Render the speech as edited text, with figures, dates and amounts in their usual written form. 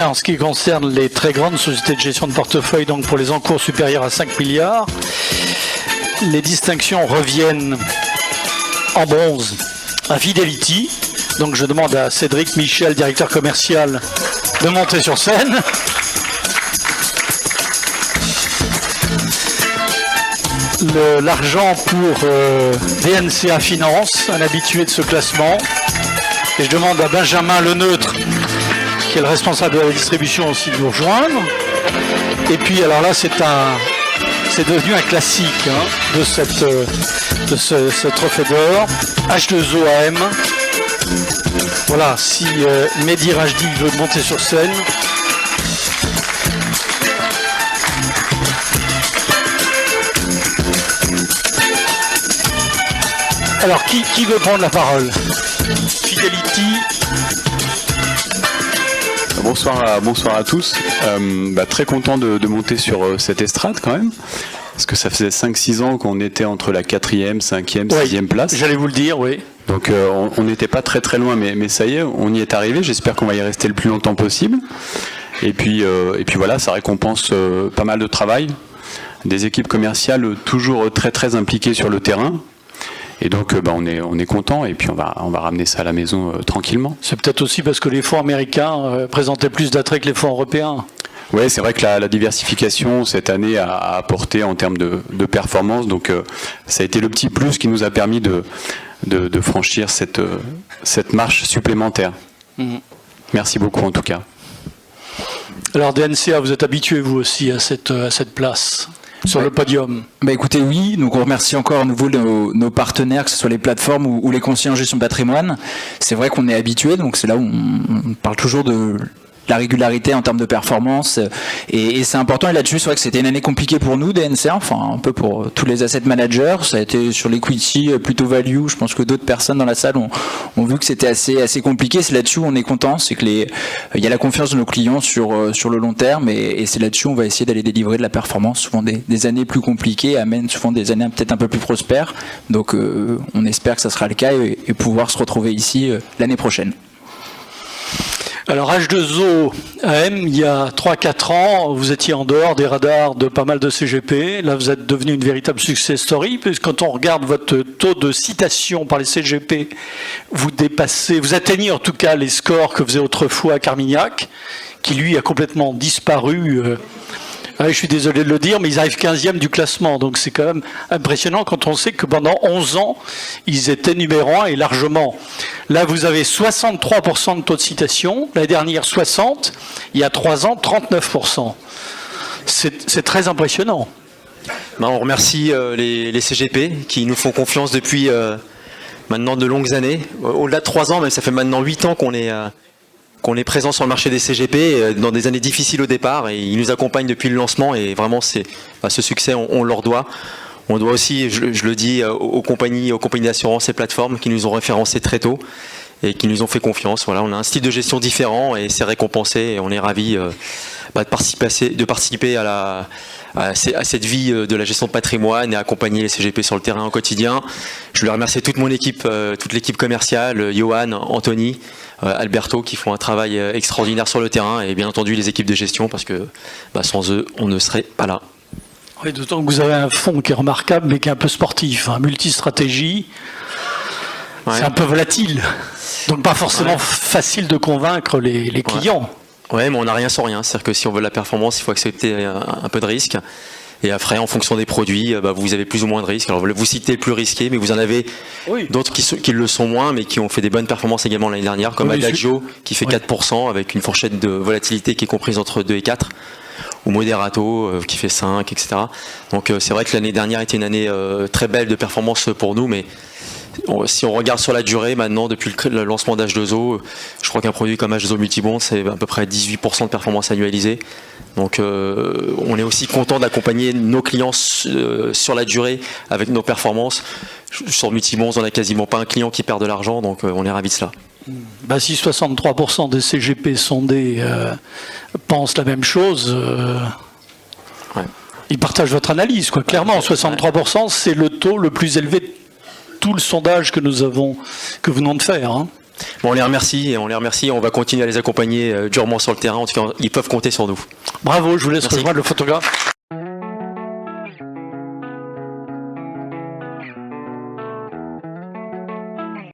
En ce qui concerne les très grandes sociétés de gestion de portefeuille, donc pour les encours supérieurs à 5 milliards, les distinctions reviennent en bronze à Fidelity. Donc je demande à Cédric Michel, directeur commercial, de monter sur scène. L'argent pour DNCA Finance, un habitué de ce classement. Et je demande à Benjamin Leneutre, qui est le responsable de la distribution, aussi de nous rejoindre. Et puis alors là, c'est devenu un classique de ce trophée d'or. H2OAM. Voilà, si Mehdi Rajdi veut monter sur scène. Alors, qui veut prendre la parole? Fidelity. Bonsoir à tous. Très content de monter sur cette estrade quand même. Parce que ça faisait 5-6 ans qu'on était entre la 4e, 5e, 6e place. J'allais vous le dire, oui. Donc on n'était pas très loin, mais ça y est, on y est arrivé. J'espère qu'on va y rester le plus longtemps possible. Et puis voilà, ça récompense pas mal de travail. Des équipes commerciales toujours très impliquées sur le terrain. Et donc on est content et puis on va ramener ça à la maison tranquillement. C'est peut-être aussi parce que les fonds américains présentaient plus d'attraits que les fonds européens. Oui, c'est vrai que la diversification cette année a apporté en termes de performance. Donc ça a été le petit plus qui nous a permis de franchir cette marche supplémentaire. Merci beaucoup en tout cas. Alors DNCA, vous êtes habitué vous aussi à cette place sur le podium? Écoutez, oui, donc on remercie encore à nouveau nos partenaires, que ce soit les plateformes ou les conseillers en gestion de patrimoine. C'est vrai qu'on est habitué, donc c'est là où on parle toujours de la régularité en termes de performance, et c'est important. Et là-dessus, c'est vrai que c'était une année compliquée pour nous, DNCA, enfin un peu pour tous les asset managers. Ça a été sur l'equity plutôt value. Je pense que d'autres personnes dans la salle ont vu que c'était assez compliqué. C'est là-dessus où on est content, c'est que il y a la confiance de nos clients sur le long terme, et c'est là-dessus où on va essayer d'aller délivrer de la performance. Souvent des années plus compliquées amènent souvent des années peut-être un peu plus prospères. Donc on espère que ça sera le cas et pouvoir se retrouver ici l'année prochaine. Alors H2OAM, il y a 3-4 ans, vous étiez en dehors des radars de pas mal de CGP. Là, vous êtes devenu une véritable success story, puisque quand on regarde votre taux de citation par les CGP, vous atteignez en tout cas les scores que faisait autrefois Carmignac, qui lui a complètement disparu. Je suis désolé de le dire, mais ils arrivent 15e du classement. Donc c'est quand même impressionnant quand on sait que pendant 11 ans, ils étaient numéro 1 et largement. Là, vous avez 63% de taux de citation. L'année dernière, 60%. Il y a 3 ans, 39%. C'est très impressionnant. On remercie les CGP qui nous font confiance depuis maintenant de longues années. Au-delà de 3 ans, mais ça fait maintenant 8 ans qu'on est présent sur le marché des CGP dans des années difficiles au départ, et ils nous accompagnent depuis le lancement, et vraiment ce succès on leur doit. On doit aussi, je le dis, aux compagnies d'assurance et plateformes qui nous ont référencés très tôt et qui nous ont fait confiance. Voilà, on a un style de gestion différent et c'est récompensé, et on est ravis de participer à cette vie de la gestion de patrimoine et accompagner les CGP sur le terrain au quotidien. Je voulais remercier toute mon équipe, toute l'équipe commerciale, Johan, Anthony, Alberto, qui font un travail extraordinaire sur le terrain, et bien entendu les équipes de gestion, parce que sans eux, on ne serait pas là. Oui, d'autant que vous avez un fonds qui est remarquable, mais qui est un peu sportif, multistratégie. Ouais. C'est un peu volatile, donc pas forcément facile de convaincre les clients. Oui, mais on n'a rien sans rien. C'est-à-dire que si on veut de la performance, il faut accepter un peu de risque. Et après, en fonction des produits, vous avez plus ou moins de risques. Alors, vous citez le plus risqué, mais vous en avez d'autres qui le sont moins, mais qui ont fait des bonnes performances également l'année dernière, comme Adagio, qui fait 4%, avec une fourchette de volatilité qui est comprise entre 2 et 4, ou Moderato, qui fait 5, etc. Donc, c'est vrai que l'année dernière était une année très belle de performance pour nous, mais si on regarde sur la durée, maintenant, depuis le lancement d'H2O, je crois qu'un produit comme H2O Multibond, c'est à peu près 18% de performance annualisée. Donc on est aussi content d'accompagner nos clients sur la durée avec nos performances. Sur Multibond, on n'a quasiment pas un client qui perd de l'argent, donc on est ravis de cela. Si 63% des CGP sondés pensent la même chose, ils partagent votre analyse, quoi. Clairement, 63%, c'est le taux le plus élevé de tout le sondage que nous venons de faire. Bon, on les remercie, on va continuer à les accompagner durement sur le terrain. En tout cas, ils peuvent compter sur nous. Bravo, je vous laisse Merci. rejoindre le photographe.